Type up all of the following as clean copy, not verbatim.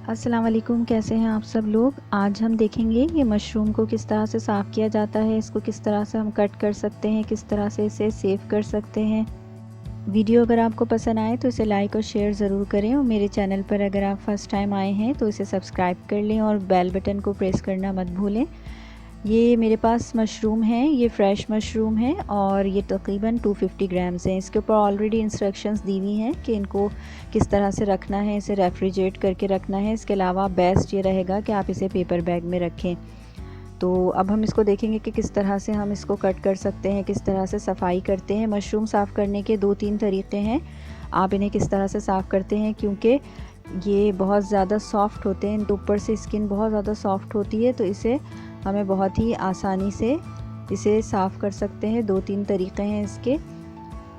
अस्सलाम वालेकुम, कैसे हैं आप सब लोग। आज हम देखेंगे ये मशरूम को किस तरह से साफ़ किया जाता है, इसको किस तरह से हम कट कर सकते हैं, किस तरह से इसे सेव कर सकते हैं। वीडियो अगर आपको पसंद आए तो इसे लाइक और शेयर ज़रूर करें, और मेरे चैनल पर अगर आप फ़र्स्ट टाइम आए हैं तो इसे सब्सक्राइब कर लें और बेल बटन को प्रेस करना मत भूलें। ये मेरे पास मशरूम है, ये फ़्रेश मशरूम है और ये तकरीबन 250 ग्राम्स हैं। इसके ऊपर ऑलरेडी इंस्ट्रक्शंस दी हुई हैं कि इनको किस तरह से रखना है, इसे रेफ्रिजरेट करके रखना है। इसके अलावा बेस्ट ये रहेगा कि आप इसे पेपर बैग में रखें। तो अब हम इसको देखेंगे कि किस तरह से हम इसको कट कर सकते हैं, किस तरह से सफाई करते हैं। मशरूम साफ़ करने के 2-3 तरीक़े हैं। आप इन्हें किस तरह से साफ़ करते हैं, क्योंकि ये बहुत ज़्यादा सॉफ़्ट होते हैं, इनके ऊपर से स्किन बहुत ज़्यादा सॉफ़्ट होती है, तो इसे हमें बहुत ही आसानी से इसे साफ़ कर सकते हैं। 2-3 तरीक़े हैं इसके।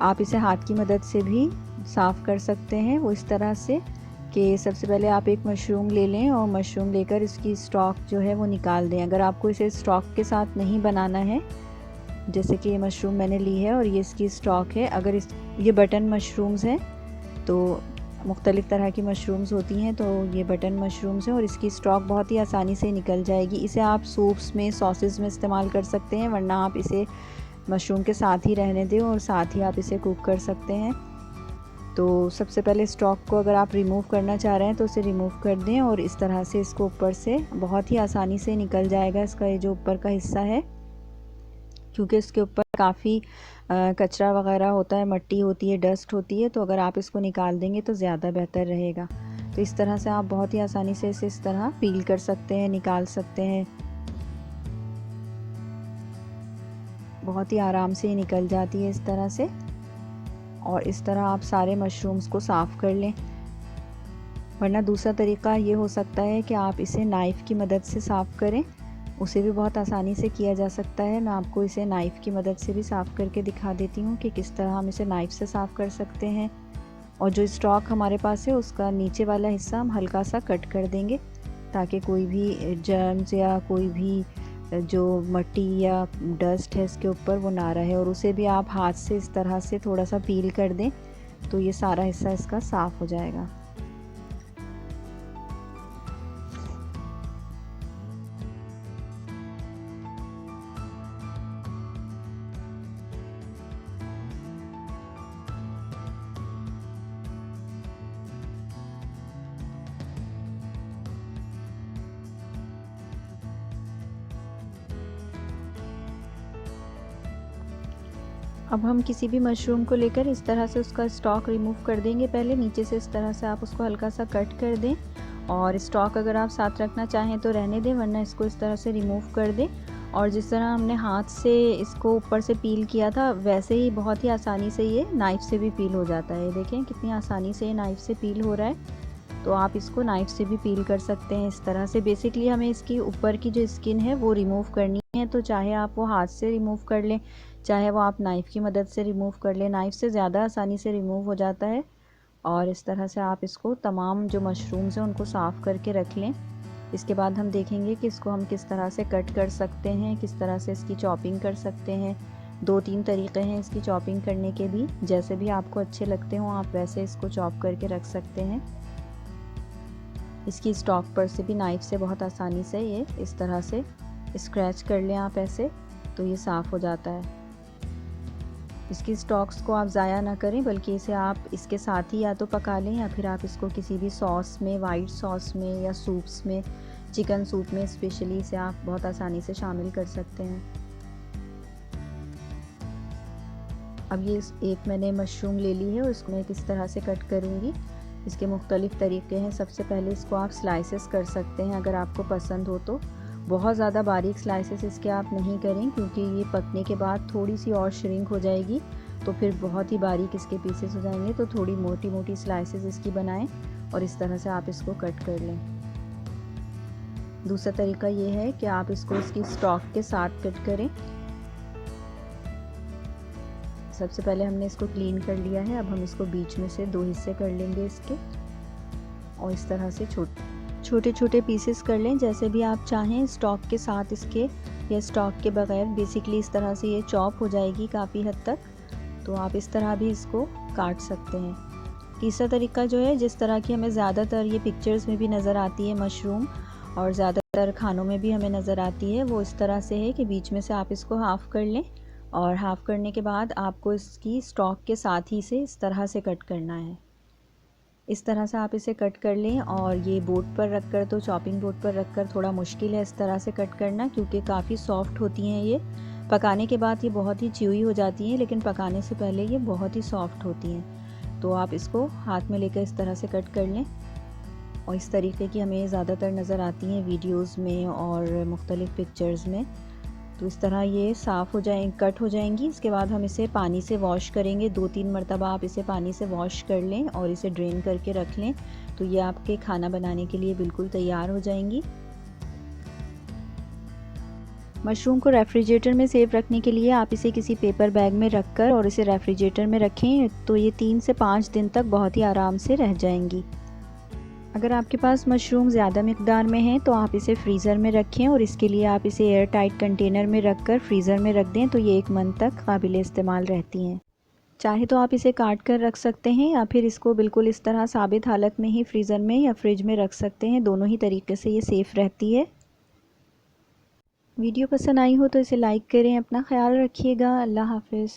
आप इसे हाथ की मदद से भी साफ़ कर सकते हैं, वो इस तरह से कि सबसे पहले आप एक मशरूम ले लें और मशरूम लेकर इसकी स्टॉक जो है वो निकाल दें। अगर आपको इसे स्टॉक के साथ नहीं बनाना है, जैसे कि ये मशरूम मैंने ली है और ये इसकी स्टॉक है, अगर ये बटन मशरूम्स हैं, तो मुख्तलिफ़ तरह की मशरूम्स होती हैं, तो ये बटन मशरूम्स हैं और इसकी स्टॉक बहुत ही आसानी से निकल जाएगी। इसे आप सूप्स में, सॉसेस में इस्तेमाल कर सकते हैं, वरना आप इसे मशरूम के साथ ही रहने दें और साथ ही आप इसे कुक कर सकते हैं। तो सबसे पहले स्टॉक को अगर आप रिमूव करना चाह रहे हैं तो उसे रिमूव कर दें और इस तरह से इसको ऊपर से बहुत ही आसानी से निकल जाएगा इसका ये जो ऊपर का हिस्सा है, क्योंकि इसके ऊपर काफ़ी कचरा वगैरह होता है, मट्टी होती है, डस्ट होती है। तो अगर आप इसको निकाल देंगे तो ज़्यादा बेहतर रहेगा। तो इस तरह से आप बहुत ही आसानी से इसे इस तरह पील कर सकते हैं, निकाल सकते हैं। बहुत ही आराम से ये निकल जाती है इस तरह से। और इस तरह आप सारे मशरूम्स को साफ़ कर लें। वरना दूसरा तरीका ये हो सकता है कि आप इसे नाइफ़ की मदद से साफ़ करें, उसे भी बहुत आसानी से किया जा सकता है। मैं आपको इसे नाइफ़ की मदद से भी साफ़ करके दिखा देती हूँ कि किस तरह हम इसे नाइफ़ से साफ़ कर सकते हैं। और जो स्टॉक हमारे पास है उसका नीचे वाला हिस्सा हम हल्का सा कट कर देंगे, ताकि कोई भी जर्म्स या कोई भी जो मट्टी या डस्ट है इसके ऊपर वो ना रहे। और उसे भी आप हाथ से इस तरह से थोड़ा सा पील कर दें तो ये सारा हिस्सा इसका साफ़ हो जाएगा। अब हम किसी भी मशरूम को लेकर इस तरह से उसका स्टॉक रिमूव कर देंगे। पहले नीचे से इस तरह से आप उसको हल्का सा कट कर दें, और स्टॉक अगर आप साथ रखना चाहें तो रहने दें, वरना इसको इस तरह से रिमूव कर दें। और जिस तरह हमने हाथ से इसको ऊपर से पील किया था, वैसे ही बहुत ही आसानी से ये नाइफ़ से भी पील हो जाता है। देखें कितनी आसानी से ये नाइफ़ से पील हो रहा है। तो आप इसको नाइफ़ से भी पील कर सकते हैं इस तरह से। बेसिकली हमें इसकी ऊपर की जो स्किन है वो रिमूव करनी है, तो चाहे आप वो हाथ से रिमूव कर लें, चाहे वो आप नाइफ़ की मदद से रिमूव कर लें। नाइफ़ से ज़्यादा आसानी से रिमूव हो जाता है। और इस तरह से आप इसको तमाम जो मशरूम्स हैं उनको साफ़ करके रख लें। इसके बाद हम देखेंगे कि इसको हम किस तरह से कट कर सकते हैं, किस तरह से इसकी चॉपिंग कर सकते हैं। 2-3 तरीक़े हैं इसकी चॉपिंग करने के भी, जैसे भी आपको अच्छे लगते हों आप वैसे इसको चॉप करके रख सकते हैं। इसकी स्टॉक पर से भी नाइफ़ से बहुत आसानी से ये इस तरह से स्क्रैच कर लें आप ऐसे, तो ये साफ़ हो जाता है। इसकी स्टॉक्स को आप ज़ाया ना करें, बल्कि इसे आप इसके साथ ही या तो पका लें या फिर आप इसको किसी भी सॉस में, वाइट सॉस में या सूप्स में, चिकन सूप में स्पेशली इसे आप बहुत आसानी से शामिल कर सकते हैं। अब ये एक मैंने मशरूम ले ली है और इसको मैं किस तरह से कट करूँगी। इसके मुख्तलिफ़ तरीक़े हैं। सबसे पहले इसको आप स्लाइसेस कर सकते हैं अगर आपको पसंद हो तो। बहुत ज़्यादा बारीक स्लाइसेस इसके आप नहीं करें, क्योंकि ये पकने के बाद थोड़ी सी और श्रिंक हो जाएगी, तो फिर बहुत ही बारीक इसके पीसेस हो जाएंगे। तो थोड़ी मोटी मोटी स्लाइसेस इसकी बनाएं और इस तरह से आप इसको कट कर लें। दूसरा तरीका ये है कि आप इसको इसकी स्टॉक के साथ कट करें। सबसे पहले हमने इसको क्लीन कर लिया है। अब हम इसको बीच में से 2 हिस्से कर लेंगे इसके, और इस तरह से छोटे छोटे पीसेस कर लें, जैसे भी आप चाहें, स्टॉक के साथ इसके या स्टॉक के बगैर। बेसिकली इस तरह से ये चॉप हो जाएगी काफ़ी हद तक, तो आप इस तरह भी इसको काट सकते हैं। तीसरा तरीका जो है, जिस तरह की हमें ज़्यादातर ये पिक्चर्स में भी नज़र आती है मशरूम और ज़्यादातर खानों में भी हमें नज़र आती है, वो इस तरह से है कि बीच में से आप इसको हाफ़ कर लें और हाफ़ करने के बाद आपको इसकी स्टॉक के साथ ही से इस तरह से कट करना है। इस तरह से आप इसे कट कर लें और ये बोर्ड पर रख कर, तो चॉपिंग बोर्ड पर रख कर थोड़ा मुश्किल है इस तरह से कट करना, क्योंकि काफ़ी सॉफ्ट होती हैं ये। पकाने के बाद ये बहुत ही च्यूई हो जाती हैं, लेकिन पकाने से पहले ये बहुत ही सॉफ्ट होती हैं। तो आप इसको हाथ में लेकर इस तरह से कट कर लें और इस तरीके की हमें ज़्यादातर नज़र आती हैं वीडियोस में और मुख्तलिफ़ पिक्चर्स में। तो इस तरह ये साफ़ हो जाए, कट हो जाएंगी। इसके बाद हम इसे पानी से वॉश करेंगे, 2-3 मरतबा आप इसे पानी से वॉश कर लें और इसे ड्रेन करके रख लें, तो ये आपके खाना बनाने के लिए बिल्कुल तैयार हो जाएंगी। मशरूम को रेफ्रिजरेटर में सेव रखने के लिए आप इसे किसी पेपर बैग में रखकर और इसे रेफ्रिजरेटर में रखें, तो ये 3 से 5 दिन तक बहुत ही आराम से रह जाएंगी। अगर आपके पास मशरूम ज़्यादा मिकदार में है तो आप इसे फ्रीज़र में रखें और इसके लिए आप इसे एयर टाइट कंटेनर में रखकर फ्रीज़र में रख दें, तो ये 1 मंथ तक काबिल इस्तेमाल रहती हैं। चाहे तो आप इसे काट कर रख सकते हैं या फिर इसको बिल्कुल इस तरह साबित हालत में ही फ्रीज़र में या फ्रिज में रख सकते हैं। दोनों ही तरीके से ये सेफ़ रहती है। वीडियो पसंद आई हो तो इसे लाइक करें। अपना ख्याल रखिएगा। अल्लाह हाफ़िज़।